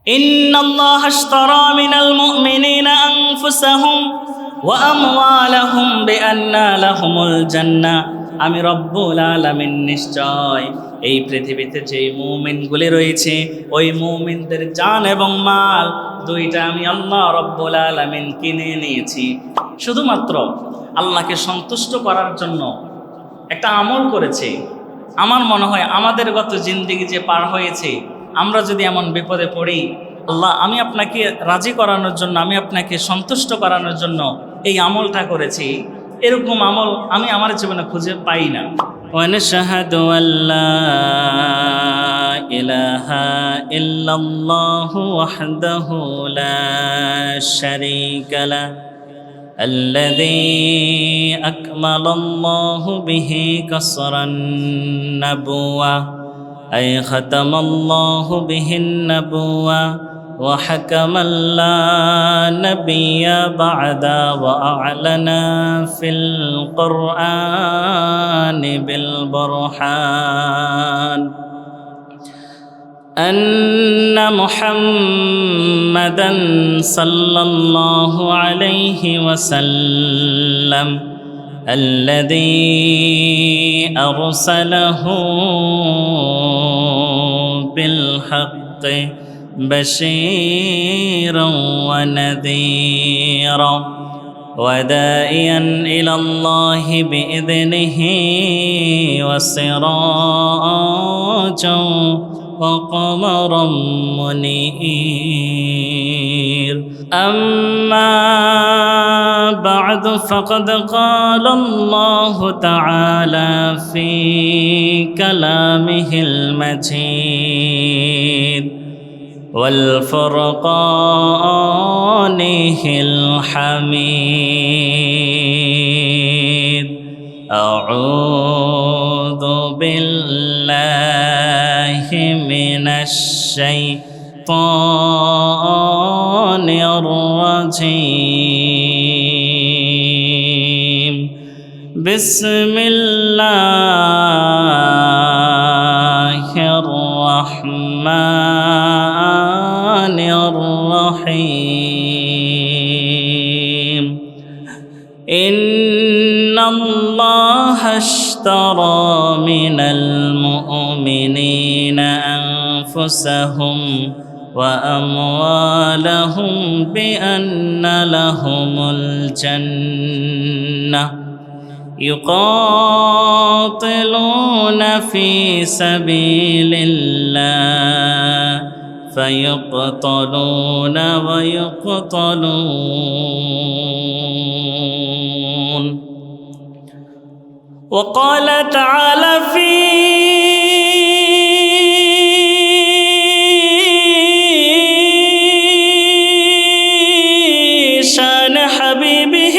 ইন্নাল্লাহা আশতারা মিনাল মুমিনিনা আনফুসাহুম ওয়া আমওয়ালাহুম বিআন্না লাহুমুল জান্নাহ। আমি রব্বুল আলামিন নিশ্চয় এই পৃথিবীতে যে মুমিনগুলি রয়েছে ওই মুমিনদের জান এবং মাল দুইটা আমি আল্লাহ রব্বুল আলামিন কিনে নিয়েছি শুধুমাত্র আল্লাহকে সন্তুষ্ট করার জন্য। একটা আমল করেছে। আমার মনে হয় আমাদের গত জিন্দেগি যে পার হয়েছে, আমরা যদি এমন বিপদে পড়ি, আল্লাহ আমি আপনাকে রাজি করানোর জন্য, আমি আপনাকে সন্তুষ্ট করানোর জন্য এই আমলটা করেছি, এরকম আমল আমি আমার জীবনে খুঁজে পাই না। ওয়ানশাহাদু আল্লা ইলাহা ইল্লাল্লাহু ওয়াহদাহু লা শারীকা লাহু الذي أكمل الله به قصر النبوة أي ختم الله به النبوة وحكم لا نبي بعد وأعلن في القرآن بالبرهان أن محمدًا صلى الله عليه وسلم الذي أرسله بالحق بشيرًا ونذيرًا وداعيًا إلى الله بإذنه وسراجًا وقمرا منير. أما بعد فقد قال الله تعالى في كلامه المجيد والفرقانه الحميد. أعوذ بالله من الشيطان الرجيم. بسم الله الرحمن الرحيم. إن الله اشترى من المؤمنين أنفسهم وأموالهم بأن لهم الجنة يقاتلون في سبيل الله فيقتلون ويقتلون. وقال تعالى في شان حبيبه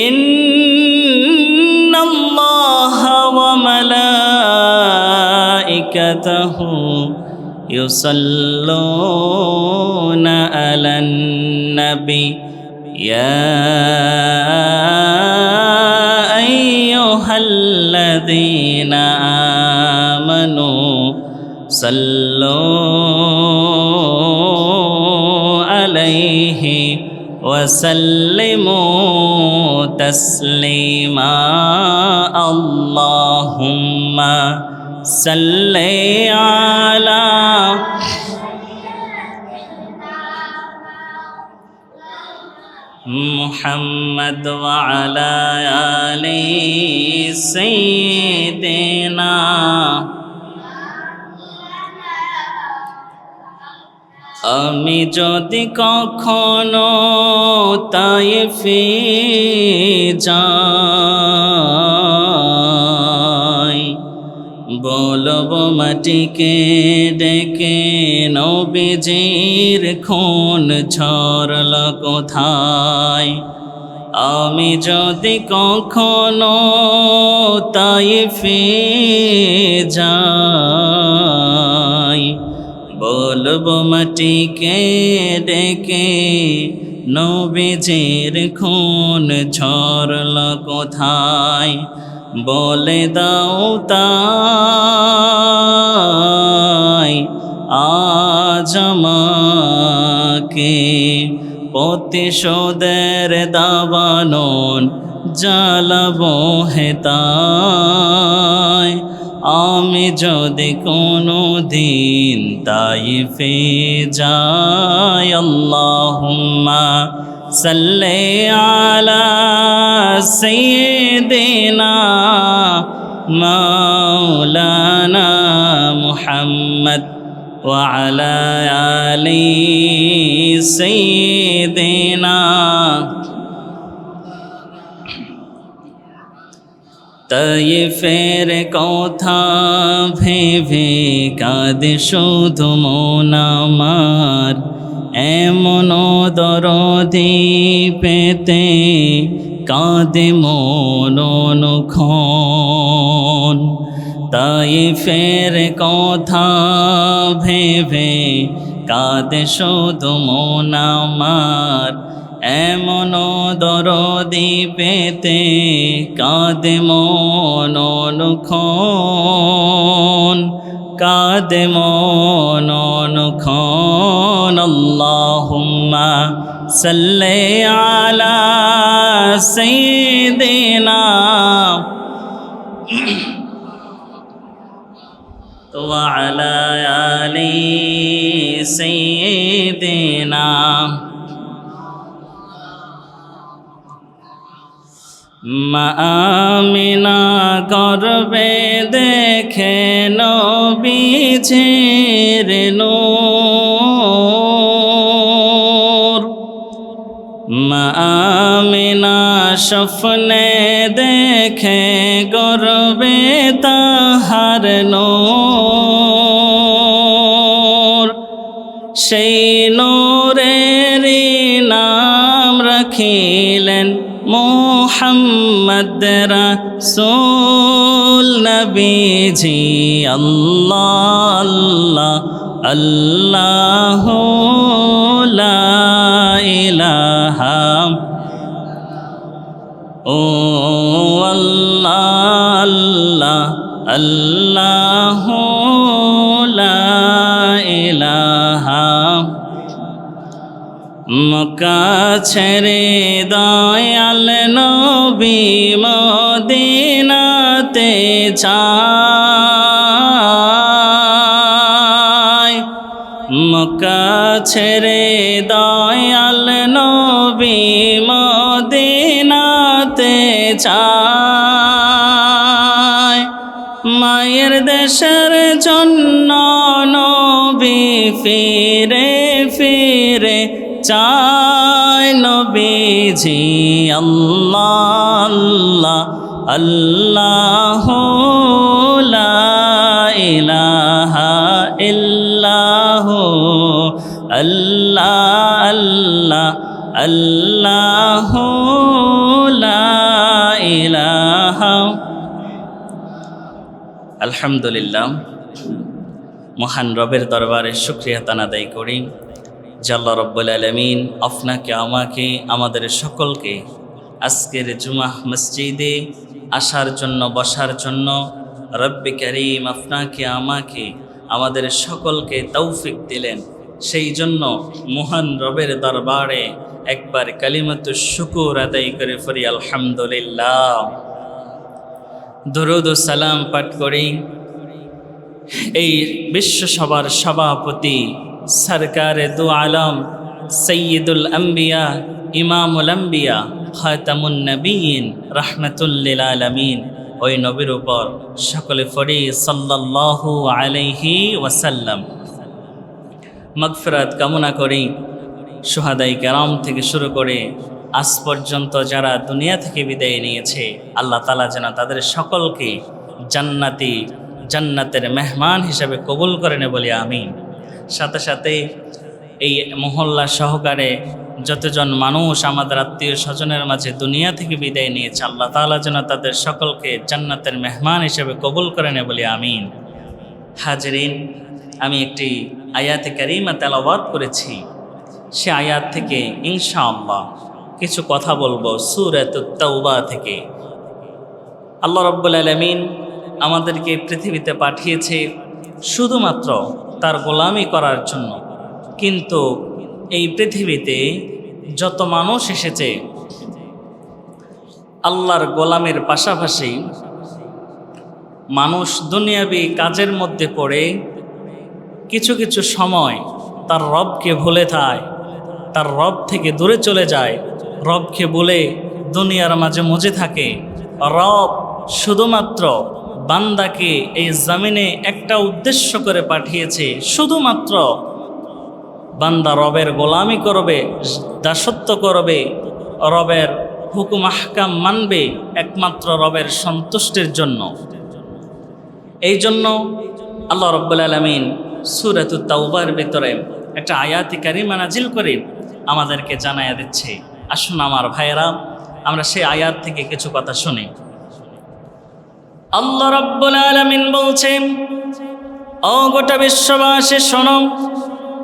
إن الله وملائكته يصلون على النبي يا أيها الذين آمنوا صلوا عليه وسلموا تسليما. اللهم صل على محمد وعلى آل سيدنا. আমি যদি কখনো তায়েফে যাই, বলবো মাটিকে ডেকে নবীজির খুন ঝরল কোথায়। আমি যদি কখনো তায়েফে যাই, বলবো মাটিকে ডেকে নবীজির খুন ঝরল কোথায়। বলে দাও তাই আজ আমাকে প্রতিশোধের দাবানল জ্বালাবো হেতায় আমি যদি কোনো দিন তাইফে যাই আল্লাহুম্মা সাল্লি আলা সাইয়্যিদিনা মাওলানা মুহাম্মদ ওয়া আলা আলি সাইয়্যিদিনা তাইফের কথা ভেবে কাঁদে শুধু মন আমার এমন দরদি পেতে কাঁদে মন অনুক্ষণ তাইফের কথা ভেবে কাঁদে শুধু মন আমার এমন দরদি পেতে কাঁদে মন অনুক্ষণ কাঁদে মন অনুক্ষণ আল্লাহুম্মা সাল্লি আলা সাইয়্যিদিনা ওয়া আলা আলি সাইয়্যিদিনা মা আমিনা গর্বে দেখে নবীজির নূর মা আমিনা স্বপ্নে দেখে গর্বে তাহার নূর সেই নূরেরই নাম রাখিলেন মুহাম্মদ রাসূল নবীজি আল্লাহ আল্লাহ আল্লাহু লা ইলাহা ও আল্লাহ আল্লাহ আল্লাহু লা ইলাহা মক্কা ছেড়ে দয়াল নবী মদিনাতে যায় মক্কা ছেড়ে দয়াল নবী মদিনাতে যায় মায়ের দেশের জন্য নবী ফিরে ফিরে চায় নবীজি আল্লাহ আল্লাহ লা ইলাহা ইল্লাহু আল্লাহ আল্লাহ লা ইলাহা আলহামদুলিল্লাহ মহান রবের দরবারে শুকরিয়া আদায় করি যে আল্লাহ রব্বুল আলামিন আপনাকে আমাকে আমাদের সকলকে আজকের জুমা মসজিদে আসার জন্য বসার জন্য রব্বে কারীম আপনাকে আমাকে আমাদের সকলকে তৌফিক দিলেন সেই জন্য মহান রবের দরবারে একবার কালিমাতু শুকর আদায় করে পড়ি আলহামদুলিল্লাহ দরুদ ও সালাম পাঠ করি এই বিশ্বসভার সভাপতি সরকারে দু আলম সৈয়দুল আম্বিয়া ইমামুল আম্বিয়া খাতামুন নবীন রাহমাতুল লিল আলামিন ওই নবীর উপর সকলে পড়ি সাল্লাল্লাহু আলাইহি ওয়াসাল্লাম মাগফিরাত কামনা করি শুহাদায়ে কেরাম থেকে শুরু করে আজ পর্যন্ত যারা দুনিয়া থেকে বিদায় নিয়েছে আল্লাহ তাআলা যেন তাদের সকলকে জান্নাতের মেহমান হিসেবে কবুল করেন বলি আমিন। সাথে সাথে এই মহল্লা সহকারে যতজন মানুষ আমাদের আত্মীয় স্বজনের মাঝে দুনিয়া থেকে বিদায় নিয়েছে আল্লাহ তাআলা যেন তাদের সকলকে জান্নাতের মেহমান হিসেবে কবুল করেন বলি আমিন। হাজরিন, আমি একটি আয়াতে কারিমা তেলাওয়াত করেছি, সে আয়াত থেকে ইনশাআল্লাহ কিছু কথা বলবো সূরাতুত তাওবা থেকে। আল্লাহ রাব্বুল আলামিন আমাদেরকে পৃথিবীতে পাঠিয়েছে শুধুমাত্র তার গোলামি করার জন্য। কিন্তু এই পৃথিবীতে যত মানুষ এসেছে আল্লাহর গোলামের পাশাপাশি মানুষ দুনিয়াবি কাজের মধ্যে পড়ে কিছু কিছু সময় তার রবকে ভুলে থাকে, তার রব থেকে দূরে চলে যায়, রবকে ভুলে দুনিয়ার মাঝে মজে থাকে। রব শুধুমাত্র বান্দাকে এই জমিনে একটা উদ্দেশ্য করে পাঠিয়েছে, শুধুমাত্র বান্দা রবের গোলামি করবে, দাসত্ব করবে, রবের হুকুম আহকাম মানবে একমাত্র রবের সন্তুষ্টির জন্য। এই জন্য আল্লাহ রাব্বুল আলামিন সূরাতুত তাওবার ভিতরে একটা আয়াতে কারিমা নাজিল করে আমাদেরকে জানায়া দিচ্ছে। আসুন আমার ভাইয়েরা, আমরা সেই আয়াত থেকে কিছু কথা শুনি। আল্লাহ রাব্বুল আলামিন বলছেন, ও গোটা বিশ্ববাসী শোনো,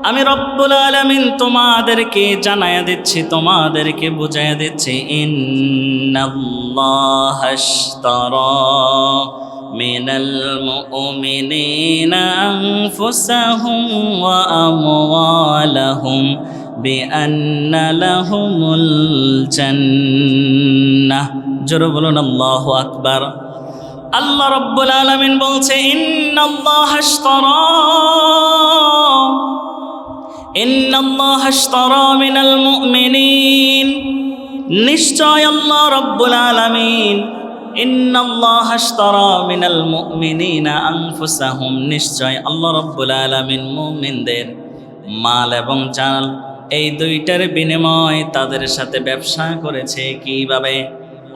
আমি রব্বুল আলামিন তোমাদেরকে জানায়া দিচ্ছি, তোমাদেরকে বুঝাইয়া দিচ্ছি। ইন্নাল্লাহা আশতারা মিনাল মুমিনিনা আনফুসাহুম ওয়া আমওয়ালাহুম বিআন্না লাহুমুল জান্নাহ। জোরে বলুন আল্লাহু আকবার। আল্লাহ রাব্বুল আলামিন বলছে, ইন্নাল্লাহা আশতারা মিনাল মুমিনিন, নিশ্চয় আল্লাহ রাব্বুল আলামিন, ইন্নাল্লাহা আশতারা মিনাল মুমিনিনা আনফুসাহুম, নিশ্চয় আল্লাহ রাব্বুল আলামিন মুমিনদের মাল এবং জান এই দুইটার বিনিময় তাদের সাথে ব্যবসা করেছে। কিভাবে?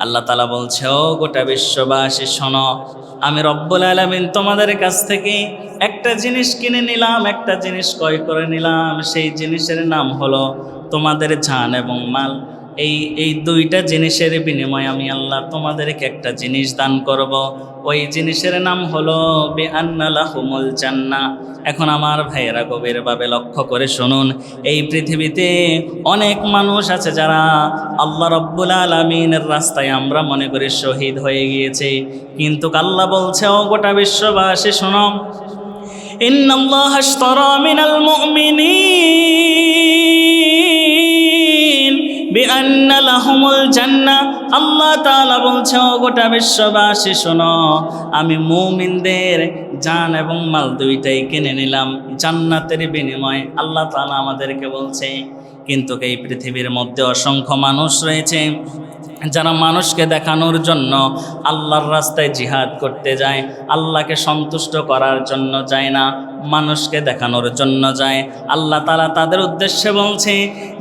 আল্লাহ তাআলা বলছে, ও গোটা বিশ্ববাসী শোনো, আমি রব্বুল আলামিন তোমাদের কাছ থেকে একটা জিনিস কিনে নিলাম, একটা জিনিস ক্রয় করে নিলাম। সেই জিনিসের নাম হলো তোমাদের জান এবং মাল। এই দুইটা জিনিসের বিনিময়ে আমি আল্লাহ তোমাদেরকে একটা জিনিস দান করব। ওই জিনিসের নাম হলো বিআন্না লাহুমুল জান্নাহ। এখন আমার ভাইয়েরা গভীরভাবে লক্ষ্য করে শুনুন, এই পৃথিবীতে অনেক মানুষ আছে যারা আল্লাহ রাব্বুল আলামিনের রাস্তায় আমরা মনে করি শহীদ হয়ে গিয়েছে, কিন্তু আল্লাহ বলছে, ও গোটা বিশ্ববাসী শোনো, ইন্নাল্লাহা আশতারা মিনাল মুমিনিন বিআন্না লাহুমুল জান্নাহ। আল্লাহ তাআলা বলছে, ও গোটা বিশ্ববাসী শোনো, আমি মুমিনদের জান এবং মাল দুইটাই কিনে নিলাম জান্নাতের বিনিময়ে। আল্লাহ তাআলা আমাদেরকে বলছে। কিন্তু এই পৃথিবীর মধ্যে অসংখ্য মানুষ রয়েছে যারা মানুষকে দেখানোর জন্য আল্লাহর রাস্তায় জিহাদ করতে যায়, আল্লাহকে সন্তুষ্ট করার জন্য যায় না, মানুষকে দেখানোর জন্য যায়। আল্লাহ তাআলা তাদের উদ্দেশ্যে বলছে,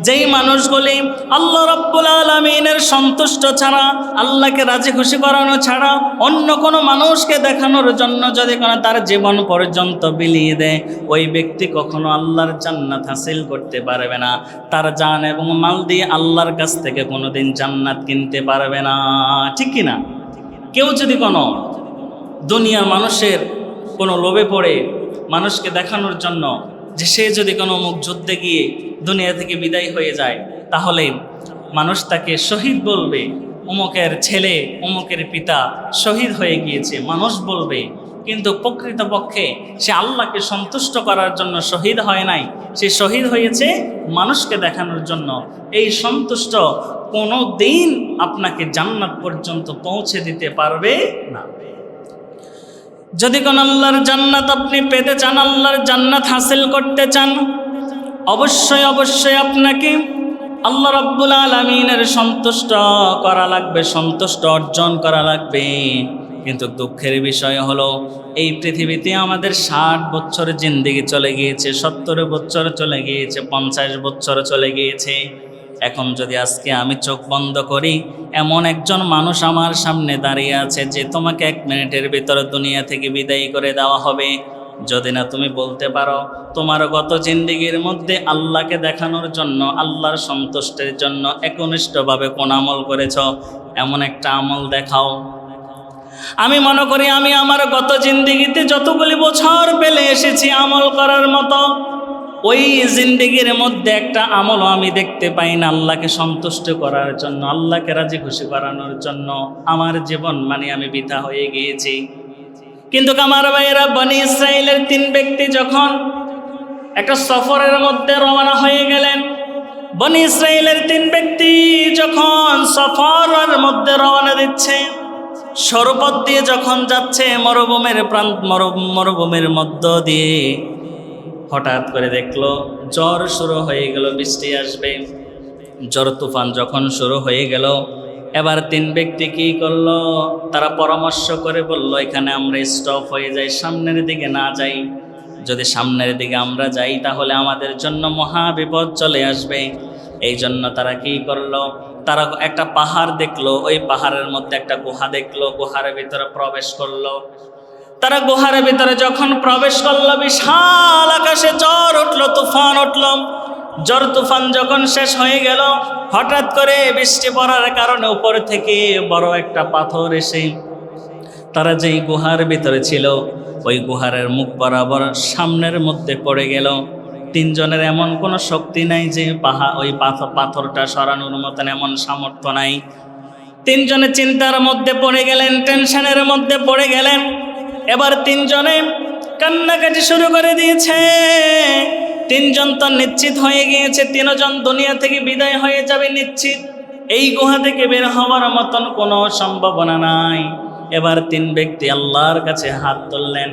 যেই মানুষগুলি আল্লাহ রাব্বুল আলামিনের সন্তুষ্ট ছাড়া, আল্লাহকে রাজি খুশি করানো ছাড়া অন্য কোনো মানুষকে দেখানোর জন্য যদি কোনো তার জীবন পর্যন্ত বিলিয়ে দেয়, ওই ব্যক্তি কখনো আল্লাহর জান্নাত হাসিল করতে পারবে না। তার জান এবং মাল দিয়ে আল্লাহর কাছ থেকে কোনোদিন জান্নাত কিনতে পারবে না। ঠিক কিনা? কেউ যদি কোনো দুনিয়ার মানুষের কোনো লোভে পড়ে মানুষকে দেখানোর জন্য যে সে যদি কোনো অমুক যুদ্ধে গিয়ে দুনিয়া থেকে বিদায় হয়ে যায়, তাহলে মানুষ তাকে শহীদ বলবে, অমুকের ছেলে অমুকের পিতা শহীদ হয়ে গিয়েছে মানুষ বলবে। কিন্তু প্রকৃতপক্ষে সে আল্লাহকে সন্তুষ্ট করার জন্য শহীদ হয় নাই, সে শহীদ হয়েছে মানুষকে দেখানোর জন্য। এই সন্তুষ্ট কোনো দিন আপনাকে জান্নাত পর্যন্ত পৌঁছে দিতে পারবে না। যদি কোন আল্লাহর জান্নাত আপনি পেতে চান, আল্লাহর জান্নাত হাসিল করতে চান, অবশ্যই অবশ্যই আপনাকে আল্লাহ রাব্বুল আলামিনের সন্তুষ্ট করা লাগবে, সন্তুষ্ট অর্জন করা লাগবে। কিন্তু দুঃখের বিষয় হলো, এই পৃথিবীতে আমাদের 60 বছর জিন্দেগি চলে গিয়েছে, 70 বছর চলে গিয়েছে, 50 বছর চলে গিয়েছে। এখন যদি আজকে আমি চোখ বন্ধ করি, এমন একজন মানুষ আমার সামনে দাঁড়িয়ে আছে যে তোমাকে 1 মিনিটের ভিতরে দুনিয়া থেকে বিদায় করে দেওয়া হবে। যদি না তুমি বলতে পারো তোমার গত জিন্দেগির মধ্যে আল্লাহকে দেখানোর জন্য, আল্লাহর সন্তুষ্টির জন্য একনিষ্ঠভাবে কোন আমল করেছ, এমন একটা আমল দেখাও। আমি মনে করি আমি আমার গত জিন্দেগিতে যতগুলি বছর পেলে এসেছি আমল করার মতো, ওই জিন্দেগির মধ্যে একটা আমলও আমি দেখতে পাই না আল্লাহকে সন্তুষ্ট করার জন্য, আল্লাহকে রাজি খুশি করানোর জন্য। আমার জীবন মানে আমি বৃথা হয়ে গিয়েছি। কিন্তু আমার ভাইয়েরা, বনি ইসরাইলের 3 ব্যক্তি যখন একটা সফরের মধ্যে রওনা হয়ে গেলেন, বনি ইসরাইলের 3 ব্যক্তি যখন সফরের মধ্যে রওনা দিচ্ছে, সরপথ দিয়ে যখন যাচ্ছে, মরুভূমির মধ্য দিয়ে হঠাৎ করে দেখলো ঝড় শুরু হয়ে গেল, বৃষ্টি আসবে। ঝড় তুফান যখন শুরু হয়ে গেল, এবার 3 ব্যক্তি কি করলো, তারা পরামর্শ করে বলল, এখানে আমরা স্টপ হয়ে যাই, সামনের দিকে না যাই। যদি সামনের দিকে আমরা যাই তাহলে আমাদের জন্য মহা বিপদ চলে আসবে। এই জন্য তারা কি করলো, তারা একটা পাহাড় দেখলো, ওই পাহাড়ের মধ্যে একটা গুহা দেখলো, গুহার ভিতরে প্রবেশ করলো। তারা গুহার ভিতরে যখন প্রবেশ করলো, বিশাল আকাশে ঝড় উঠলো, তুফান উঠলো। ঝড় তুফান যখন শেষ হয়ে গেল, হঠাৎ করে বৃষ্টি পড়ার কারণে উপর থেকে বড় একটা পাথর এসে তারা যেই গুহার ভিতরে ছিল, ওই গুহারের মুখ বরাবর সামনের মধ্যে পড়ে গেল। 3 জনের এমন কোনো শক্তি নাই যে ওই পাথরটা সরানোর মতন এমন সামর্থ্য নাই। 3 জনে চিন্তার মধ্যে পড়ে গেলেন, টেনশনের মধ্যে পড়ে গেলেন। এবার 3 জনে কান্নাকাটি শুরু করে দিয়েছে। 3 জন তো নিশ্চিত হয়ে গিয়েছে 3 জন দুনিয়া থেকে বিদায় হয়ে যাবে নিশ্চিত, এই গুহা থেকে বের হওয়ার মতন কোনো সম্ভাবনা নাই। এবার 3 ব্যক্তি আল্লাহর কাছে হাত তুললেন।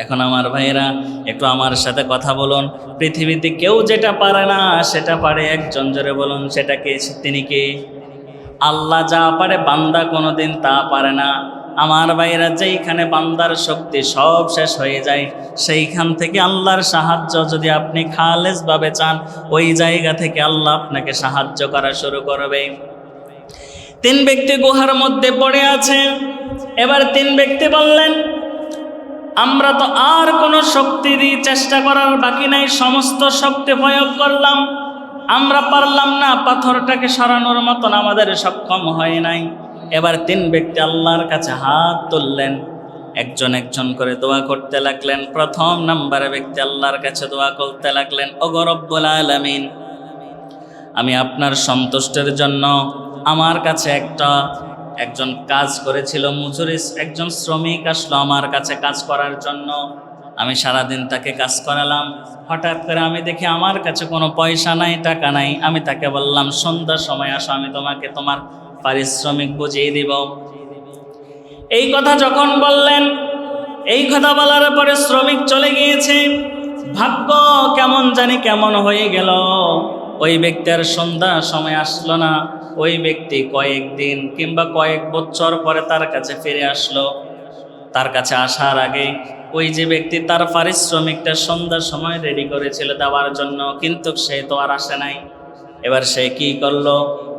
এখন আমার ভাইয়েরা, একটু আমার সাথে কথা বলুন। পৃথিবীতে কেউ যেটা পারে না সেটা পারে একজন, জোরে বলুন সেটা কে? তিনি কে? আল্লাহ যা পারে বান্দা কোনোদিন তা পারে না। আমার ভাইয়েরা, যেইখানে বান্দার শক্তি সব শেষ হয়ে যায়, সেইখান থেকে আল্লাহর সাহায্য যদি আপনি খালেসভাবে চান, ওই জায়গা থেকে আল্লাহ আপনাকে সাহায্য করা শুরু করবে। 3 ব্যক্তি গুহার মধ্যে পড়ে আছে। এবার 3 ব্যক্তি বললেন, আমরা তো আর কোনো শক্তি দিয়ে চেষ্টা করার বাকি নাই, সমস্ত শক্তি প্রয়োগ করলাম, আমরা পারলাম না, পাথরটাকে সরানোর মতন আমাদের সক্ষম হয় নাই। এবার 3 ব্যক্তি আল্লাহর কাছে হাত তুললেন, একজন একজন করে দোয়া করতে লাগলেন। প্রথম নম্বরে ব্যক্তি আল্লাহর কাছে দোয়া করতে লাগলেন, ওগো রব্বুল আলামিন, আমি আপনার সন্তুষ্টের জন্য আমার কাছে একজন কাজ করেছিল, মজুরি, একজন শ্রমিক আসলো আমার কাছে কাজ করার জন্য। আমি সারাদিন তাকে কাজ করালাম। হঠাৎ করে আমি দেখি আমার কাছে কোনো পয়সা নাই, টাকা নাই। আমি তাকে বললাম, সন্ধ্যার সময় আসো, আমি তোমাকে তোমার পারিশ্রমিক বুঝিয়ে দিব। এই কথা যখন বললেন, এই কথা বলার পরে শ্রমিক চলে গিয়েছে। ভাগ্য কেমন জানি কেমন হয়ে গেল, ওই ব্যক্তি আর সন্ধ্যার সময় আসলো না। ওই ব্যক্তি কয়েকদিন কিংবা কয়েক বছর পরে তার কাছে ফিরে আসলো। তার কাছে আসার আগে ওই যে ব্যক্তি তার পারিশ্রমিকটা সন্ধ্যার সময় রেডি করেছিল দেওয়ার জন্য, কিন্তু সে তো আর আসে নাই। এবার সে কি করলো,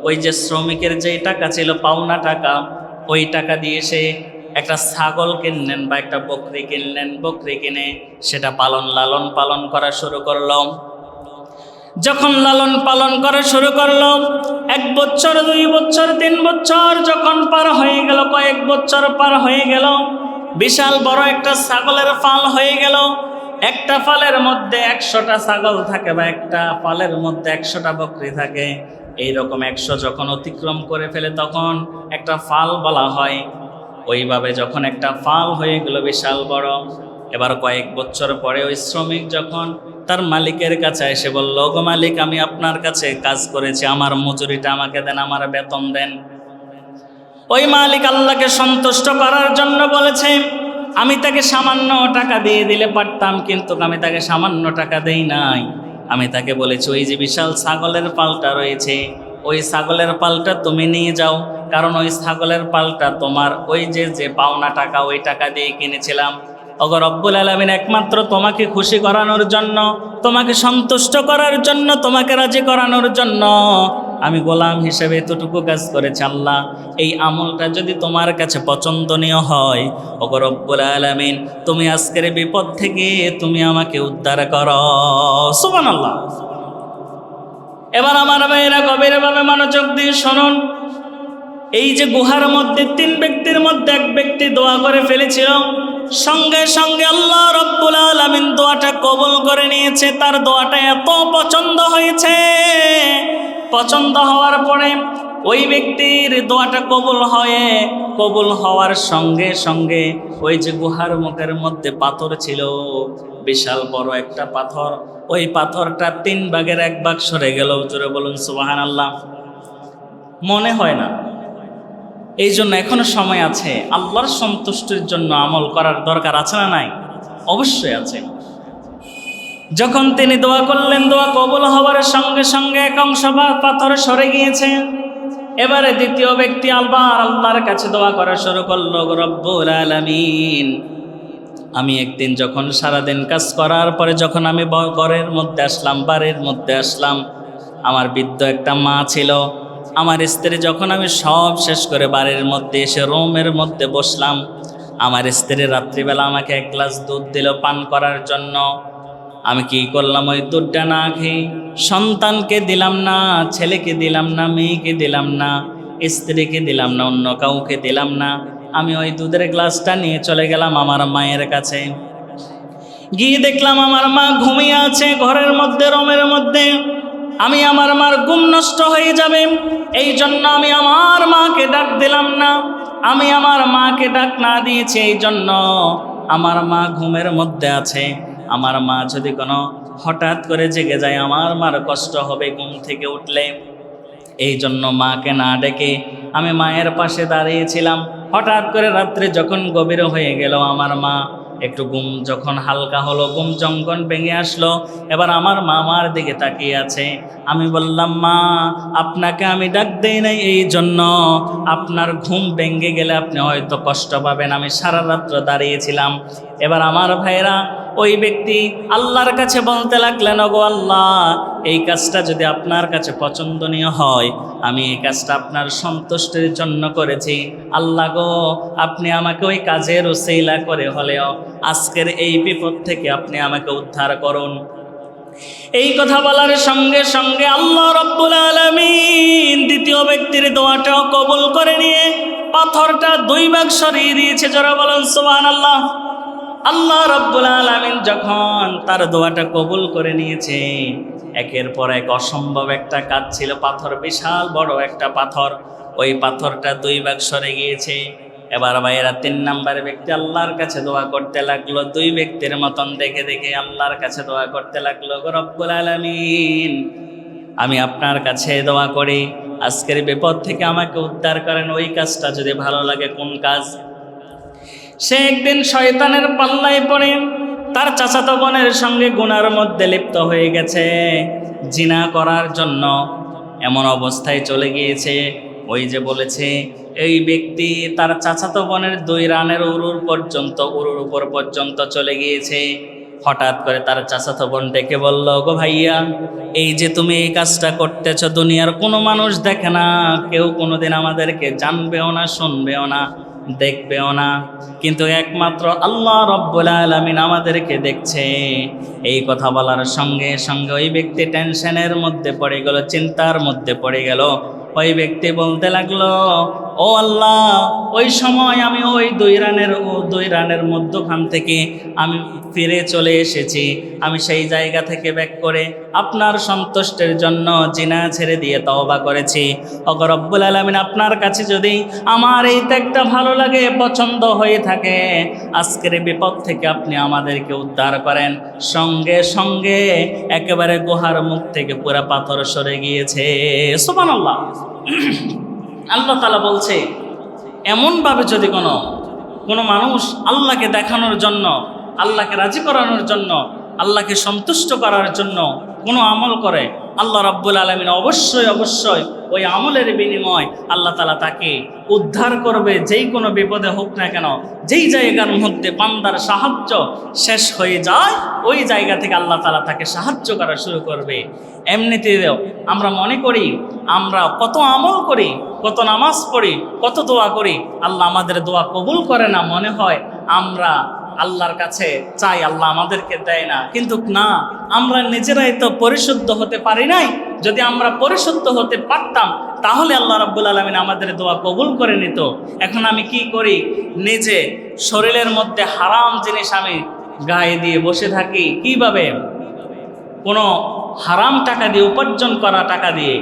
ওই যে শ্রমিকের যেই টাকা ছিল, পাওনা টাকা, ওই টাকা দিয়ে সে একটা ছাগল কিনলেন বা একটা বকরি কিনলেন। বকরি কিনে সেটা লালন পালন করা শুরু করলো। যখন লালন পালন করা শুরু করলো, 1 বছর, 2 বছর, 3 বছর যখন পার হয়ে গেল, কয়েক বছর পার হয়ে গেল, বিশাল বড় একটা ছাগলের ফাল হয়ে গেল। একটা ফালের মধ্যে 100টা ছাগল থাকে বা একটা ফালের মধ্যে 100টা বকরি থাকে। এইরকম 100 যখন অতিক্রম করে ফেলে তখন একটা ফাল বলা হয়। ওইভাবে যখন একটা ফাল হয়ে গেল বিশাল বড়, এবার কয়েক বছর পরে ওই শ্রমিক যখন তার মালিকের কাছে এসে বলল, গো মালিক, আমি আপনার কাছে কাজ করেছি, আমার মজুরিটা আমাকে দেন, আমার বেতন দেন। ওই মালিক আল্লাহকে সন্তুষ্ট করার জন্য বলেছে, আমি তাকে সামান্য টাকা দিয়ে দিলে পারতাম, কিন্তু আমি তাকে সামান্য টাকা দেই নাই। আমি তাকে বলেছি, ওই যে বিশাল ছাগলের পালটা রয়েছে, ওই ছাগলের পালটা তুমি নিয়ে যাও, কারণ ওই ছাগলের পালটা তোমার ওই যে পাওনা টাকা, ওই টাকা দিয়ে কিনেছিলাম। ওগো রব্বুল আলামিন, একমাত্র তোমাকে খুশি করানোর জন্য, তোমাকে সন্তুষ্ট করার জন্য, তোমাকে রাজি করানোর জন্য আমি গোলাম হিসেবে এতটুকু কাজ করেছি। আল্লাহ, এই আমলটা যদি তোমার কাছে পছন্দনীয় হয়, ওগো রব্বুল আলামিন, তুমি আজকের বিপদ থেকে তুমি আমাকে উদ্ধার করো। সুবহানাল্লাহ। এবার আমার ভাইয়েরা গভীরভাবে মনোযোগ দিয়ে শুনুন। এই যে গুহার মধ্যে 3 ব্যক্তির মধ্যে 1 ব্যক্তি দোয়া করে ফেলেছিল, সঙ্গে সঙ্গে আল্লাহ রব্বুল আলামিন দোয়াটা কবুল করে নিয়েছে। তার দোয়াটা এত পছন্দ হয়েছে, পছন্দ হওয়ার পরে ওই ব্যক্তির দোয়াটা কবুল হওয়ার সঙ্গে সঙ্গে ওই যে গুহার মুখের মধ্যে পাথর ছিল, বিশাল বড় একটা পাথর, ওই পাথরটা 3 ভাগের 1 ভাগ সরে গেল। জোরে বলুন সুবহানাল্লাহ। মনে হয় না। এই জন্য এখনো সময় আছে, আল্লাহর সন্তুষ্টির জন্য আমল করার দরকার আছে না নাই? অবশ্যই আছে। যখন তিনি দোয়া করলেন, দোয়া কবুল হওয়ার সঙ্গে সঙ্গে এক অংশ পাথর সরে গিয়েছে। এবারে দ্বিতীয় ব্যক্তি আবার আল্লাহর কাছে দোয়া করা শুরু করলো, রব্বুল আলামিন, আমি একদিন যখন সারাদিন কাজ করার পরে যখন আমি ঘরের মধ্যে আসলাম, বাড়ির মধ্যে আসলাম, আমার বৃদ্ধ একটা মা ছিল। আমার স্ত্রী যখন আমি সব শেষ করে বাড়ির মধ্যে এসে রুমের মধ্যে বসলাম, আমার স্ত্রী রাত্রিবেলা আমাকে 1 গ্লাস দুধ দিল পান করার জন্য। আমি কি করলাম? ওই দুধটা না খেয়ে সন্তানকে দিলাম না, ছেলেকে দিলাম না, মেয়েকে দিলাম না, স্ত্রীকে দিলাম না, অন্য কাউকে দিলাম না। আমি ওই দুধের গ্লাসটা নিয়ে চলে গেলাম আমার মায়ের কাছে। গিয়ে দেখলাম আমার মা ঘুমিয়ে আছে ঘরের মধ্যে, রুমের মধ্যে। আমি আমার মার ঘুম নষ্ট হয়ে যাবে, এই জন্য আমি আমার মাকে ডাক দিলাম না। আমি আমার মাকে ডাক না দিয়েছি, এই জন্য আমার মা ঘুমের মধ্যে আছে। আমার মা যদি কোনো হঠাৎ করে জেগে যায়, আমার মার কষ্ট হবে ঘুম থেকে উঠলে। এই জন্য মাকে না ডেকে আমি মায়ের পাশে দাঁড়িয়েছিলাম। হঠাৎ করে রাত্রে যখন গভীর হয়ে গেল, আমার মা একটু ঘুম যখন হালকা হলো, ঘুম যখন ভেঙে আসলো, এবার আমার মা আমার দিকে তাকিয়ে আছে। আমি বললাম, মা, আপনাকে আমি ডাক দেই নাই এই জন্য, আপনার ঘুম ভেঙে গেলে আপনি হয়তো কষ্ট পাবেন, আমি সারা রাত্র দাঁড়িয়েছিলাম। এবার আমার ভাইরা, ওই ব্যক্তি আল্লাহর কাছে বলতে লাগলেন, ওগো আল্লাহ, এই কাজটা যদি আপনার কাছে পছন্দনীয় হয়, আমি এই কাজটা আপনার সন্তুষ্টির জন্য করেছি। আল্লাহ গো, আপনি আমাকে ওই কাজের ওসিলা করে হলেও আজকের এই বিপদ থেকে আপনি আমাকে উদ্ধার করুন। এই কথা বলার সঙ্গে সঙ্গে আল্লাহ রাব্বুল আলামিন দ্বিতীয় ব্যক্তির দোয়াটাও কবুল করে নিয়ে পাথরটা 2 ভাগ সরিয়ে দিয়েছে। যারা বলেন সুবহানাল্লাহ। আল্লাহ রাব্বুল আলামিন যখন তার দোয়াটা কবুল করে নিয়েছে, একের পর এক অসম্ভব একটা কাজ ছিল। পাথর, বিশাল বড় একটা পাথর, ওই পাথরটা 2 ভাগ সরে গিয়েছে। এবার ভাইয়েরা 3 নাম্বার ব্যক্তি আল্লাহর কাছে দোয়া করতে লাগলো, 2 ব্যক্তির মতন দেখে দেখে আল্লাহর কাছে দোয়া করতে লাগলো, রব্বুল আলামিন, আমি আপনার কাছে দোয়া করি, আজকের বিপদ থেকে আমাকে উদ্ধার করেন। ওই কাজটা যদি ভালো লাগে, কোন কাজ? সে একদিন শয়তানের পাল্লায় পড়ে তার চাচাতো বোনের সঙ্গে গুনার মধ্যে লিপ্ত হয়ে গেছে, জিনা করার জন্য এমন অবস্থায় চলে গিয়েছে। ওই যে বলেছে, এই ব্যক্তি তার চাচাতো বোনের 2 রানের উরুর উপর পর্যন্ত চলে গিয়েছে। হঠাৎ করে তার চাচাতো বোন ডেকে বলল, গো ভাইয়া, এই যে তুমি এই কাজটা করতেছ, দুনিয়ার কোনো মানুষ দেখে না, কেউ কোনোদিন আমাদেরকে জানবেও না, শুনবেও না, দেখবেও না, কিন্তু একমাত্র আল্লাহ রাব্বুল আলামিন আমাদেরকে দেখছে। এই কথা বলার সঙ্গে সঙ্গে ওই ব্যক্তি টেনশনের মধ্যে পড়ে গেল, চিন্তার মধ্যে পড়ে গেল। ওই ব্যক্তি বলতে লাগলো, ও আল্লাহ, ওই সময় আমি ওই 2 রানের মধ্যখান থেকে আমি ফিরে চলে এসেছি। আমি সেই জায়গা থেকে ব্যাক করে আপনার সন্তুষ্টির জন্য জিনা ছেড়ে দিয়ে তওবা করেছি। ওগো রব্বুল আলামিন, আপনার কাছে যদি আমার এই ত্যাগটা ভালো লাগে, পছন্দ হয়ে থাকে, আজকের বিপদ থেকে আপনি আমাদেরকে উদ্ধার করেন। সঙ্গে সঙ্গে একেবারে গুহার মুখ থেকে পুরা পাথর সরে গিয়েছে। সুবহানাল্লাহ। আল্লাহ তাআলা বলছে, এমনভাবে যদি কোনো মানুষ আল্লাহকে দেখানোর জন্য, আল্লাহকে রাজি করানোর জন্য, আল্লাহকে সন্তুষ্ট করার জন্য কোনো আমল করে, আল্লাহ রাব্বুল আলামিন অবশ্যই ওই আমলের বিনিময় আল্লাহ তাআলা তাকে উদ্ধার করবে। যেই কোনো বিপদে হোক না কেন, যেই জায়গার মধ্যে বান্দার সাহায্য শেষ হয়ে যায়, ওই জায়গা থেকে আল্লাহ তাআলা তাকে সাহায্য করা শুরু করবে। এমনিতেও আমরা মনে করি, আমরা কত আমল করি, কত নামাজ পড়ি, কত দোয়া করি, আল্লাহ আমাদের দোয়া কবুল করে না। মনে হয় আমরা আল্লাহর কাছে চাই, আল্লাহ আমাদেরকে দেয় না। কিন্তু না, আমরা নিজেরাই তো পরিশুদ্ধ হতে পারি নাই। যদি আমরা পরিশুদ্ধ হতে পারতাম, তাহলে আল্লাহ রাব্বুল আলামিন আমাদের দোয়া কবুল করে নিত। এখন আমি কি করি? নিজে শরীরের মধ্যে হারাম জিনিস আমি গায়ে দিয়ে বসে থাকি কিভাবে? কোনো হারাম টাকা দিয়ে, উপার্জন করা টাকা দিয়ে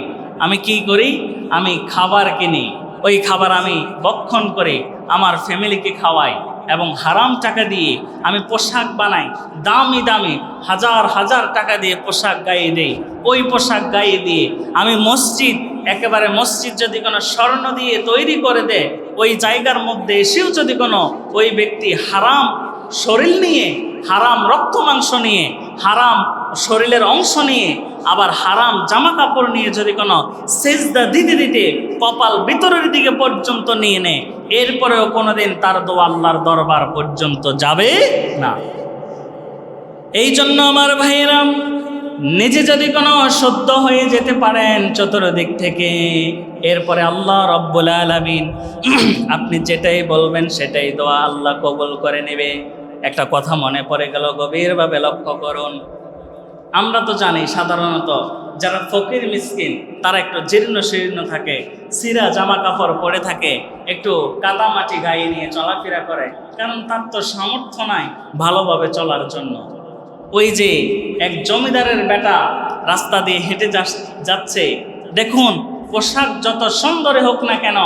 আমি কি করি? আমি খাবার কিনি, ওই খাবার আমি ভক্ষণ করে আমার ফ্যামিলিকে খাওয়াই, এবং হারাম টাকা দিয়ে আমি পোশাক বানাই, দামি দামি হাজার হাজার টাকা দিয়ে পোশাক গায়ে দেই। ওই পোশাক গায়ে দিয়ে আমি মসজিদ, একেবারে মসজিদ যদি কোনো স্বর্ণ দিয়ে তৈরি করে দেয়, ওই জায়গার মধ্যে এসেও যদি কোনো ওই ব্যক্তি হারাম শরীর নিয়ে, হারাম রক্ত মাংস নিয়ে, হারাম শরীরের অংশ নিয়ে, আবার হারাম জামা কাপড় নিয়ে যদি কোনো সেজদা দিতে দিতে কপাল ভিতরের দিকে পর্যন্ত নিয়ে নেয়, এরপরেও কোনোদিন তার দোয়া আল্লাহর দরবার পর্যন্ত যাবে না। এই জন্য আমার ভাইয়েরা, নিজে যদি কোনো শুদ্ধ হয়ে যেতে পারেন চতুর্দিক থেকে, এরপরে আল্লাহ রব্বুল আলামিন আপনি যেটাই বলবেন সেটাই দোয়া আল্লাহ কবুল করে নেবে। একটা কথা মনে পড়ে গেল, গভীরভাবে লক্ষ্য করুন। আমরা তো জানি সাধারণত যারা ফকির মিসকিন তারা একটু জীর্ণ শীর্ণ থাকে, সিরা জামা কাপড় পরে থাকে, একটু কাদামাটি গায়ে নিয়ে চলাফেরা করে, কারণ তার তো সামর্থ্য নাই ভালোভাবে চলার জন্য। ওই যে এক জমিদারের বেটা রাস্তা দিয়ে হেঁটে যাচ্ছে, দেখুন পোশাক যত সুন্দরই হোক না কেন,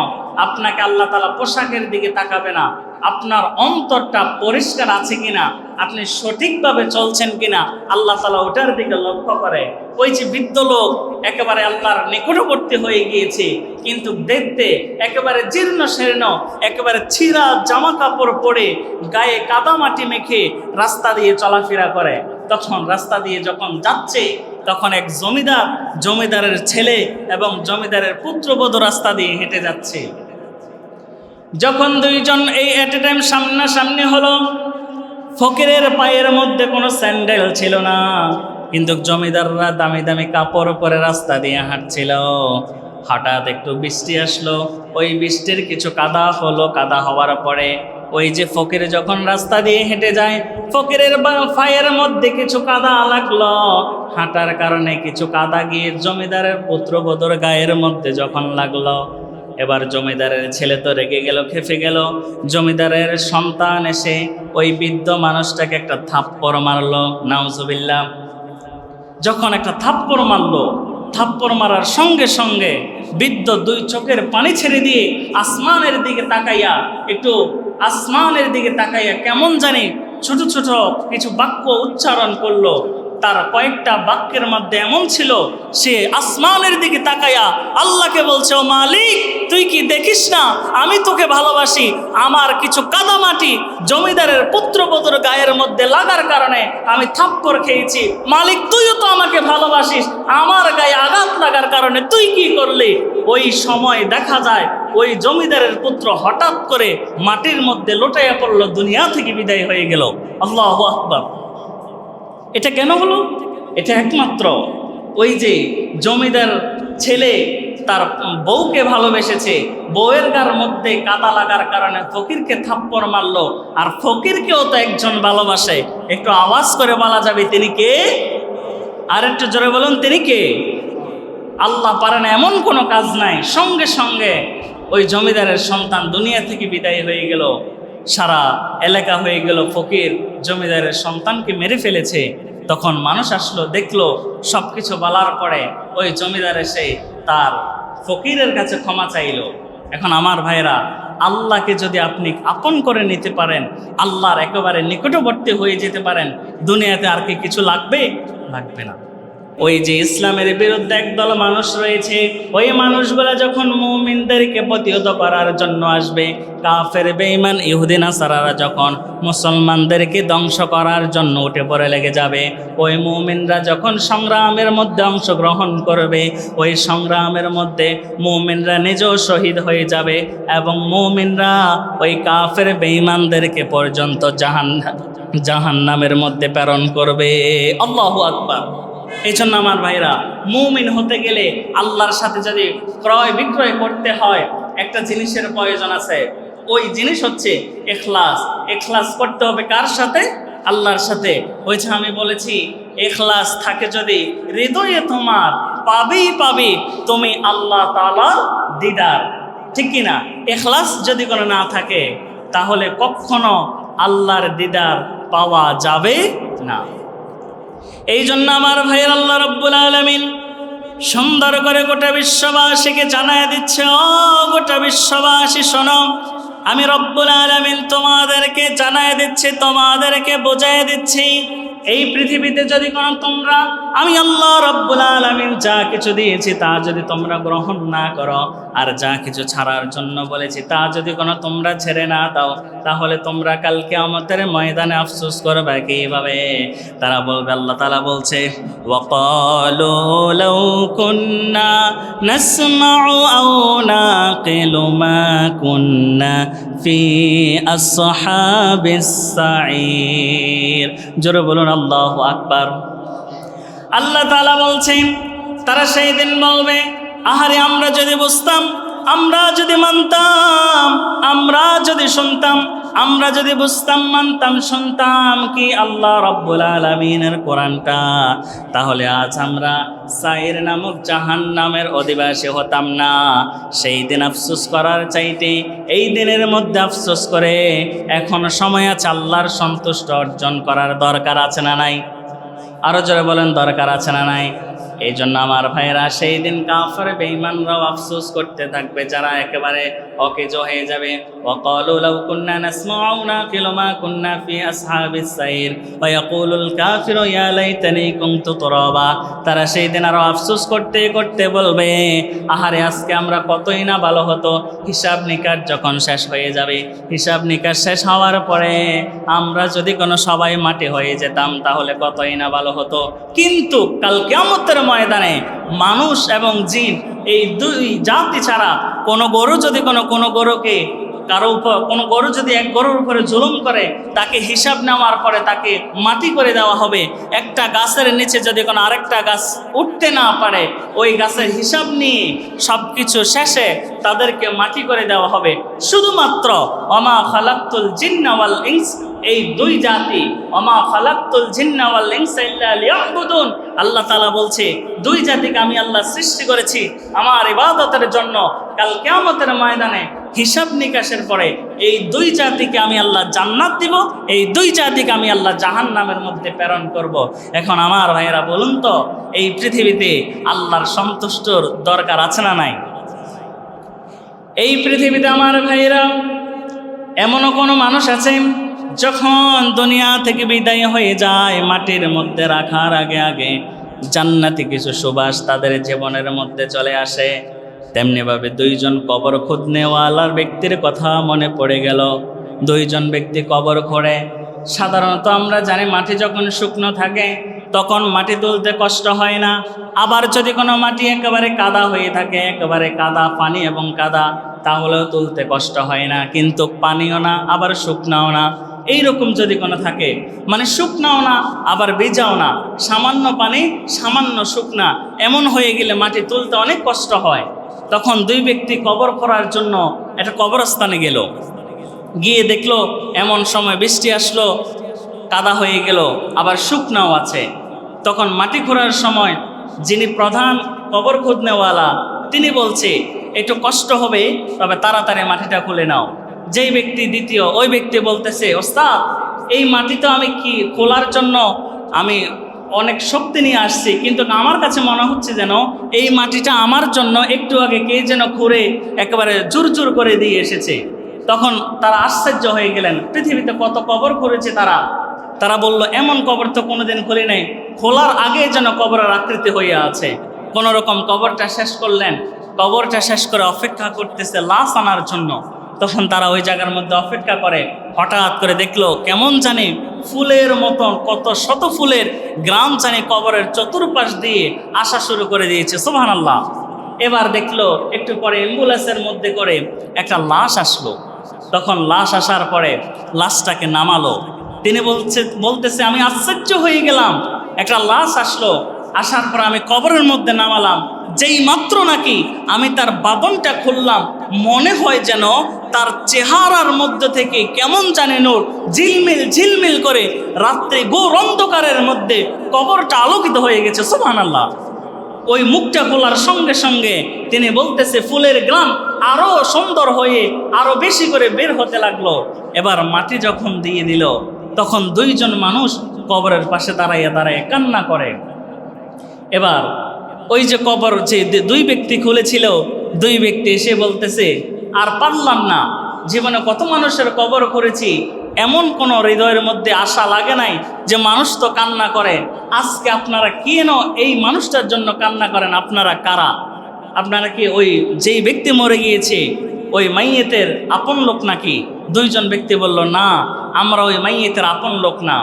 আপনাকে আল্লাহ তাআলা পোশাকের দিকে তাকাবে না, আপনার অন্তরটা পরিষ্কার আছে কিনা, আপনি সঠিকভাবে চলছেন কিনা, আল্লাহ তাআলা ওটার দিকে লক্ষ্য করে। ওই যে বৃদ্ধ লোক একেবারে আল্লাহর নিকটবর্তী হয়ে গিয়েছে, কিন্তু দেখতে একেবারে জীর্ণ শীর্ণ, একেবারে ছিঁড়া জামা কাপড় পরে গায়ে কাদামাটি মেখে রাস্তা দিয়ে চলাফেরা করে। তখন রাস্তা দিয়ে যখন যাচ্ছে, তখন এক জমিদারের ছেলে এবং জমিদারের পুত্রবধূ রাস্তা দিয়ে হেঁটে যাচ্ছে। যখন দুইজন এই এট এ টাইম সামনাসামনি হলো, ফকিরের পায়ের মধ্যে কোনো স্যান্ডেল ছিল না, কিন্তু জমিদাররা দামি দামি কাপড় পরে রাস্তা দিয়ে হাঁটছিল। হঠাৎ একটু বৃষ্টি আসলো, ওই বৃষ্টির কিছু কাদা হলো, কাদা হওয়ার পরে ওই যে ফকির যখন রাস্তা দিয়ে হেঁটে যায়, ফকিরের পায়ের মধ্যে কিছু কাদা লাগলো, হাঁটার কারণে কিছু কাদা গিয়ে জমিদারের পুত্রবধূর গায়ের মধ্যে যখন লাগলো, এবার জমিদারের ছেলে তো রেগে গেল, খেপে গেল। জমিদারের সন্তান এসে ওই বৃদ্ধ মানুষটাকে একটা থাপ্পড় মারলো, নাউজুবিল্লাহ। যখন একটা থাপ্পড় মারলো, থাপ্পড় মারার সঙ্গে সঙ্গে বৃদ্ধ দুই চোখের পানি ছেড়ে দিয়ে আসমানের দিকে তাকাইয়া কেমন জানি ছোট ছোট কিছু বাক্য উচ্চারণ করলো। তার কয়েকটা বাক্যের মধ্যে এমন ছিল, সে আসমানের দিকে তাকাইয়া আল্লাহকে বলছে, ও মালিক, তুই কি দেখিস না আমি তোকে ভালোবাসি? আমার কিছু কাদামাটি জমিদারের পুত্রবধূর গায়ের মধ্যে লাগার কারণে আমি থাপ্পড় খেয়েছি। মালিক, তুইও তো আমাকে ভালোবাসিস, আমার গায়ে আঘাত লাগার কারণে তুই কি করলি? ওই সময় দেখা যায় ওই জমিদারের পুত্র হঠাৎ করে মাটির মধ্যে লোটাইয়া পড়ল, দুনিয়া থেকে বিদায় হয়ে গেল। আল্লাহু আকবার। এটা কেন হলো? এটা একমাত্র ওই যে জমিদার ছেলে তার বউকে ভালোবেসেছে, বউয়ের গার মধ্যে কাদা লাগার কারণে ফকিরকে থাপ্পড় মারলো। আর ফকিরকেও তো একজন ভালোবাসে, একটু আওয়াজ করে বলা যাবে তিনি কে? আর একটু জোরে বলুন, তিনি কে? আল্লাহ পারেন এমন কোনো কাজ নাই। সঙ্গে সঙ্গে ওই জমিদারের সন্তান দুনিয়া থেকে বিদায় হয়ে গেল। সারা এলাকা হয়ে গেল ফকির জমিদারের সন্তানকে মেরে ফেলেছে। তখন মানুষ আসলো, দেখলো, সব কিছু বলার পরে ওই জমিদার এসে তার ফকিরের কাছে ক্ষমা চাইলো। এখন আমার ভাইরা, আল্লাহকে যদি আপনি আপন করে নিতে পারেন, আল্লাহর একেবারে নিকটবর্তী হয়ে যেতে পারেন, দুনিয়াতে আর কি কিছু লাগবে? লাগবে না। ওই যে ইসলামের বিরুদ্ধে একদল মানুষ রয়েছে, ওই মানুষগুলা যখন মুমিনদেরকে প্রতিহত করার জন্য আসবে, কাফের বেঈমান ইহুদি নাসারারা যখন মুসলমানদেরকে ধ্বংস করার জন্য উঠে পড়ে লেগে যাবে, ওই মুমিনরা যখন সংগ্রামের মধ্যে অংশগ্রহণ করবে, ওই সংগ্রামের মধ্যে মুমিনরা নিজেও শহীদ হয়ে যাবে এবং মুমিনরা ওই কাফের বেঈমানদেরকে পর্যন্ত জাহান্নামের মধ্যে প্রেরণ করবে। আল্লাহু আকবার। এই জন্য আমার ভাইরা, মুমিন হতে গেলে আল্লাহর সাথে যদি ক্রয় বিক্রয় করতে হয়, একটা জিনিসের প্রয়োজন আছে। ওই জিনিস হচ্ছে ইখলাস। ইখলাস করতে হবে কার সাথে? আল্লাহর সাথে। ওই যে আমি বলেছি, ইখলাস থাকে যদি হৃদয়ে তোমার, পাবি তুমি আল্লাহ তাআলার দিদার, ঠিক কি না? ইখলাস যদি কোনো না থাকে, তাহলে কখনো আল্লাহর দিদার পাওয়া যাবে না। এই জন্য আমার ভাইয়ের আল্লাহ রাব্বুল আলামিন সুন্দর করে গোটা বিশ্ববাসীকে জানায় দিচ্ছে, ও গোটা বিশ্ববাসী শোনো, আমি রব্বুল আলামিন তোমাদেরকে জানায় দিচ্ছি, তোমাদেরকে বোঝায় দিচ্ছি, এই পৃথিবীতে যদি কোনো তোমরা আমি আল্লাহ রব্বুল আলামিন যা কিছু দিয়েছি তা যদি তোমরা গ্রহণ না করো, আর যা কিছু ছাড়ার জন্য বলেছি তা যদি কোনো তোমরা ছেড়ে না দাও, তাহলে তোমরা কাল কিয়ামতের ময়দানে আফসোস করবে কিভাবে? তারা বলবে, আল্লাহ তাআলা বলছে, ওয়াকালু লাউ কুন্না নাসমাউ আও নাকিলু মা কুন্না ফি আসহাবিস সাঈর। জোরে বলুন আল্লাহু আকবার। আল্লাহ তাআলা বলছেন, তারা সেই দিন বলবে, আহারে আমরা যদি বুঝতাম, আমরা যদি মানতাম, আমরা যদি শুনতাম, আমরা যদি বুঝতাম, মানতাম, শুনতাম কি আল্লাহ রাব্বুল আলামিনের কোরআনটা, তাহলে আজ আমরা সাইর নামক জাহান্নামের অধিবাসী হতাম না। সেই দিন আফসোস করার চাইতে এই দিনের মধ্যে আফসোস করে এখন সময় আছে আল্লাহর সন্তুষ্ট অর্জন করার দরকার আছে না নাই? আরো জোরে বলেন, দরকার আছে না নাই? এই জন্য আমার ভাইয়েরা, সেই দিন কাফের বেঈমানরাও আফসোস করতে থাকবে, যারা একেবারে অকেজো হয়ে যাবে। ওয়াকালু লাউ কুন্না নাসমাউ আও নাকিলু মা কুন্না ফি আসহাবিস সাইর ওয়া ইয়াকুলুল কাফিরু ইয়া লাইতানি কুনতু তুরাবা। তারা সেই দিন আরো আফসোস করতে করতে বলবে, আহারে আজকে আমরা কতই না ভালো হতো। হিসাব নিকাশ যখন শেষ হয়ে যাবে, হিসাব নিকাশ শেষ হওয়ার পরে আমরা যদি কোনো সবাই মাটি হয়ে যেতাম, তাহলে কতই না ভালো হতো। কিন্তু কাল কিয়ামতের ময়দানে মানুষ এবং জিন, এই দুই জাতি ছাড়া কোনো গরু যদি কোনো গরুকে কারো উপর, কোনো গরু যদি এক গরুর উপরে জুলুম করে, তাকে হিসাব নেওয়ার পরে তাকে মাটি করে দেওয়া হবে। একটা গাছের নিচে যদি কোনো আরেকটা গাছ উঠতে না পারে, ওই গাছের হিসাব নিয়ে সব কিছু শেষে তাদেরকে মাটি করে দেওয়া হবে। শুধুমাত্র ওমা খালাকতুল জিন্না ওয়াল ইনস, এই দুই জাতি, ওমা খালাকতুল জিন্না ওয়াল ইনসা ইল্লা লিয়াবুদুন, আল্লাহ তাআলা বলছে দুই জাতিকে আমি আল্লাহ সৃষ্টি করেছি আমার ইবাদতের জন্য। কাল কিয়ামতের ময়দানে হিসাব নিকাশের পরে এই দুই জাতিকে আমি আল্লাহ জান্নাত দিব, এই দুই জাতিকে আমি আল্লাহ জাহান্নামের মধ্যে প্রেরণ করব। এখন আমার ভাইয়েরা বলুন তো, এই পৃথিবীতে আল্লাহর সন্তুষ্টর দরকার আছে না নাই? এই পৃথিবীতে আমার ভাইয়েরা এমনও কোনো মানুষ আছে, যখন দুনিয়া থেকে বিদায় হয়ে যায়, মাটির মধ্যে রাখার আগে আগে জান্নাতি কিছু সুবাস তাদের জীবনের মধ্যে চলে আসে। তেমনিভাবে দুইজন কবর খুদনেওয়ালার ব্যক্তির কথা মনে পড়ে গেল। দুইজন ব্যক্তি কবর খোঁড়ে। সাধারণত আমরা জানি মাটি যখন শুকনো থাকে তখন মাটি তুলতে কষ্ট হয় না। আবার যদি কোনো মাটি একেবারে কাদা হয়ে থাকে, একেবারে কাদা, পানি এবং কাদা, তাহলেও তুলতে কষ্ট হয় না। কিন্তু পানিও না, আবার শুকনাও না, এইরকম যদি কোনো থাকে, মানে শুকনাও না আবার ভিজাও না, সামান্য পানি সামান্য শুকনা, এমন হয়ে গেলে মাটি তুলতে অনেক কষ্ট হয়। তখন দুই ব্যক্তি কবর খোঁড়ার জন্য একটা কবরস্থানে গেল। গিয়ে দেখলো এমন সময় বৃষ্টি আসলো, কাদা হয়ে গেল, আবার শুকনাও আছে। তখন মাটি খোঁড়ার সময় যিনি প্রধান কবর খুদনেওয়ালা, তিনি বলছে একটু কষ্ট হবে, তবে তাড়াতাড়ি মাটিটা খুলে নাও। যেই ব্যক্তি দ্বিতীয়, ওই ব্যক্তি বলতেছে, ওস্তাদ এই মাটি তো আমি কি খোলার জন্য আমি অনেক শক্তি নিয়ে আসছি, কিন্তু আমার কাছে মনে হচ্ছে যেন এই মাটিটা আমার জন্য একটু আগে কে যেন খুঁড়ে একেবারে জোর জোর করে দিয়ে এসেছে। তখন তারা আশ্চর্য হয়ে গেলেন, পৃথিবীতে কত কবর করেছে তারা বলল, এমন কবর তো কোনোদিন খুলি নাই, খোলার আগে যেন কবরের আকৃতি হয়ে আছে। কোনো রকম কবরটা শেষ করলেন। কবরটা শেষ করে অপেক্ষা করতেছে লাশ আনার জন্য। তখন তারা ওই জায়গার মধ্যে অপেক্ষা করে, হঠাৎ করে দেখলো কেমন জানি ফুলের মতন কত শত ফুলের গ্রাম জানি কবরের চতুর্পাশ দিয়ে আসা শুরু করে দিয়েছে। সুবহানাল্লাহ। এবার দেখলো একটু পরে অ্যাম্বুলেন্সের মধ্যে করে একটা লাশ আসলো। তখন লাশ আসার পরে লাশটাকে নামালো। তিনি বলতেছে আমি আশ্চর্য হয়ে গেলাম, একটা লাশ আসলো, আসার পর আমি কবরের মধ্যে নামালাম, যেই মাত্র নাকি আমি তার বাদনটা খুললাম, মনে হয় যেন তার চেহারার মধ্যে থেকে কেমন জানে নূর ঝিলমিল ঝিলমিল করে রাত্রে ঘোর অন্ধকারের মধ্যে কবরটা আলোকিত হয়ে গেছে। সুবহানাল্লাহ। ওই মুখটা খোলার সঙ্গে সঙ্গে তিনি বলতেছে ফুলের গ্রাম আরো সুন্দর হয়ে আরো বেশি করে বের হতে লাগলো। এবার মাটি যখন দিয়ে দিল, তখন দুইজন মানুষ কবরের পাশে দাঁড়াইয়া দাঁড়াইয়া কান্না করে। এবার ওই যে কবর যে দুই ব্যক্তি খুলেছিল, দুই ব্যক্তি এসে বলতেছে, আর পারলাম না, জীবনে কত মানুষের কবর করেছি, এমন কোনো হৃদয়ের মধ্যে আশা লাগে নাই যে মানুষ তো কান্না করে, আজকে আপনারা কেন এই মানুষটার জন্য কান্না করেন? আপনারা কারা? আপনারা কি ওই যেই ব্যক্তি মরে গিয়েছে ওই মাইয়েতের আপন লোক নাকি? দুইজন ব্যক্তি বলল, না, আমরা ওই মাইয়েতের আপন লোক না।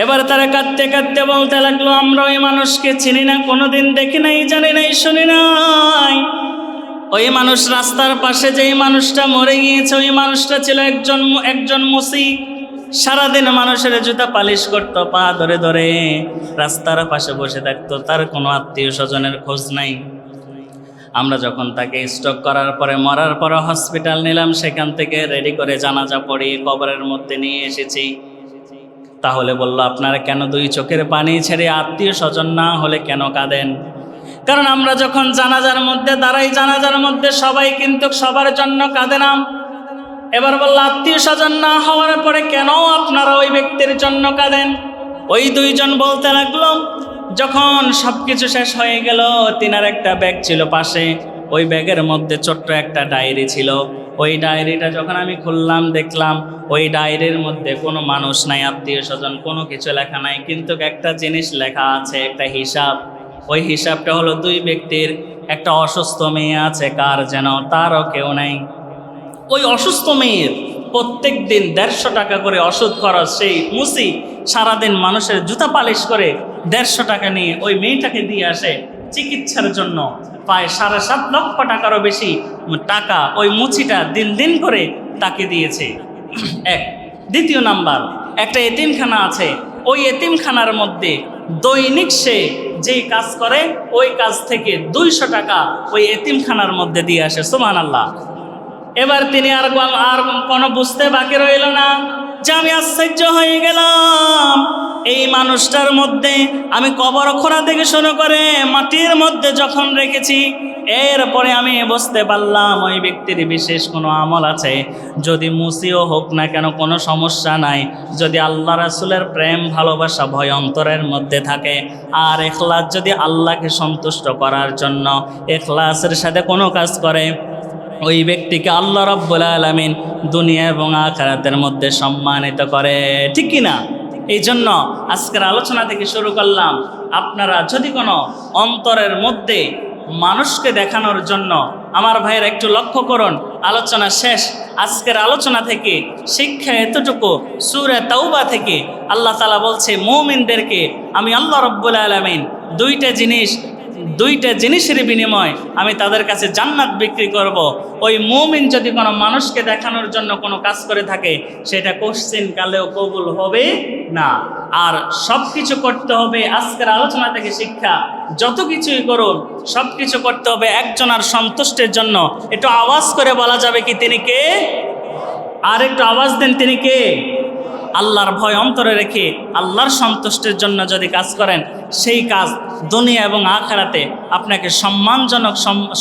এবার তারা কাঁদতে কাঁদতে বলতে লাগলো, আমরা ওই মানুষকে চিনি না, কোনোদিন দেখি নাই, জানি নাই, শুনি নাই। ওই মানুষ রাস্তার পাশে যেই মানুষটা মরে গিয়েছে, ওই মানুষটা ছিল একজন মুসি। সারাদিন মানুষের জুতা পালিশ করতো, পা ধরে ধরে রাস্তার পাশে বসে থাকতো, তার কোনো আত্মীয় স্বজনের খোঁজ নাই। আমরা যখন তাকে স্ট্রোক করার পরে, মরার পরে হসপিটাল নিলাম, সেখান থেকে রেডি করে জানাজা পড়িয়ে কবরের মধ্যে নিয়ে এসেছি। তাহলে বলল, আপনারা কেন দুই চোখের পানি ছেড়ে আত্মীয় স্বজন না হলে কেন কাঁদেন? কারণ আমরা যখন জানাজার মধ্যে দাঁড়াই, জানাজার মধ্যে সবাই কিন্তু সবার জন্য কাঁদে না। এবার বলল, আত্মীয় স্বজন না হওয়ার পরে কেন আপনারা ওই ব্যক্তির জন্য কাঁদেন? ওই দুইজন বলতে লাগলো, যখন সব কিছু শেষ হয়ে গেল, তিনার একটা ব্যাগ ছিল পাশে, ওই ব্যাগের মধ্যে ছোট্ট একটা ডায়েরি ছিল। ওই ডায়েরিটা যখন আমি খুললাম, দেখলাম ওই ডায়েরির মধ্যে কোনো মানুষ নাই, আত্মীয় স্বজন, কোনো কিছু লেখা নাই, কিন্তু একটা জিনিস লেখা আছে, একটা হিসাব। ওই হিসাবটা হলো দুই ব্যক্তির, একটা অসুস্থ মেয়ে আছে, কার যেন, তারও কেউ নাই। ওই অসুস্থ মেয়ের প্রত্যেক দিন 150 টাকা করে ওষুধ খরচ। সেই মুসি সারাদিন মানুষের জুতা পালিশ করে 150 টাকা নিয়ে ওই মেয়েটাকে দিয়ে আসে চিকিৎসার জন্য। প্রায় 7.5 লক্ষ টাকারও বেশি টাকা ওই মুচিটা দিন দিন করে তাকে দিয়েছে। এক। দ্বিতীয় নাম্বার, একটা এতিমখানা আছে, ওই এতিমখানার মধ্যে দৈনিক সে যেই কাজ করে, ওই কাজ থেকে 200 টাকা ওই এতিমখানার মধ্যে দিয়ে আসে। সুবহানাল্লাহ। এবার তিনি আর কোনো বুঝতে বাকি রইল না যে আমি আশ্চর্য হয়ে গেলাম, এই মানুষটার মধ্যে আমি কবর খোঁড়া থেকে শুরু করে মাটির মধ্যে যখন রেখেছি, এরপরে আমি বুঝতে পারলাম ওই ব্যক্তির বিশেষ কোনো আমল আছে। যদি মুসিও হোক না কেন, কোনো সমস্যা নাই, যদি আল্লাহ রাসূলের প্রেম ভালোবাসা ভয় অন্তরের মধ্যে থাকে, আর ইখলাস যদি আল্লাহকে সন্তুষ্ট করার জন্য ইখলাসের সাথে কোনো কাজ করে, ওই ব্যক্তিকে আল্লাহ রাব্বুল আলামিন দুনিয়া এবং আখিরাতের মধ্যে সম্মানিত করে। ঠিক কি না? এই জন্য আজকের আলোচনা থেকে শুরু করলাম, আপনারা যদি কোনো অন্তরের মধ্যে মানুষকে দেখানোর জন্য, আমার ভাইয়ের একটু লক্ষ্য করুন, আলোচনা শেষ। আজকের আলোচনা থেকে শিক্ষা এতটুকু, সূরা তাওবা থেকে আল্লাহ তাআলা বলছে, মুমিনদেরকে আমি আল্লাহ রাব্বুল আলামিন দুইটা জিনিসের বিনিময় আমি তাদের কাছে জান্নাত বিক্রি করব। ওই মুমিন যদি কোনো মানুষকে দেখানোর জন্য কোনো কাজ করে থাকে, সেটা কোশ্চিন কালেও কবুল হবে না। আর সব কিছু করতে হবে, আজকের আলোচনা থেকে শিক্ষা, যত কিছুই করুন সব কিছু করতে হবে একজনের সন্তুষ্টের জন্য। একটু আওয়াজ করে বলা যাবে কি তিনি কে? আর একটু আওয়াজ দেন, তিনি কে? আল্লাহর ভয় অন্তরে রেখে আল্লাহর সন্তুষ্টির জন্য যদি কাজ করেন, সেই কাজ দুনিয়া এবং আখিরাতে আপনাকে সম্মানজনক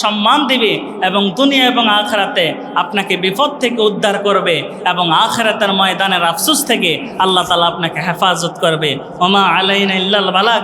সম্মান দিবে, এবং দুনিয়া এবং আখিরাতে আপনাকে বিপদ থেকে উদ্ধার করবে, এবং আখিরাতের ময়দানের আফসোস থেকে আল্লাহ তাআলা আপনাকে হেফাজত করবে। ওমা আলাইনা ইল্লাল বালাগ।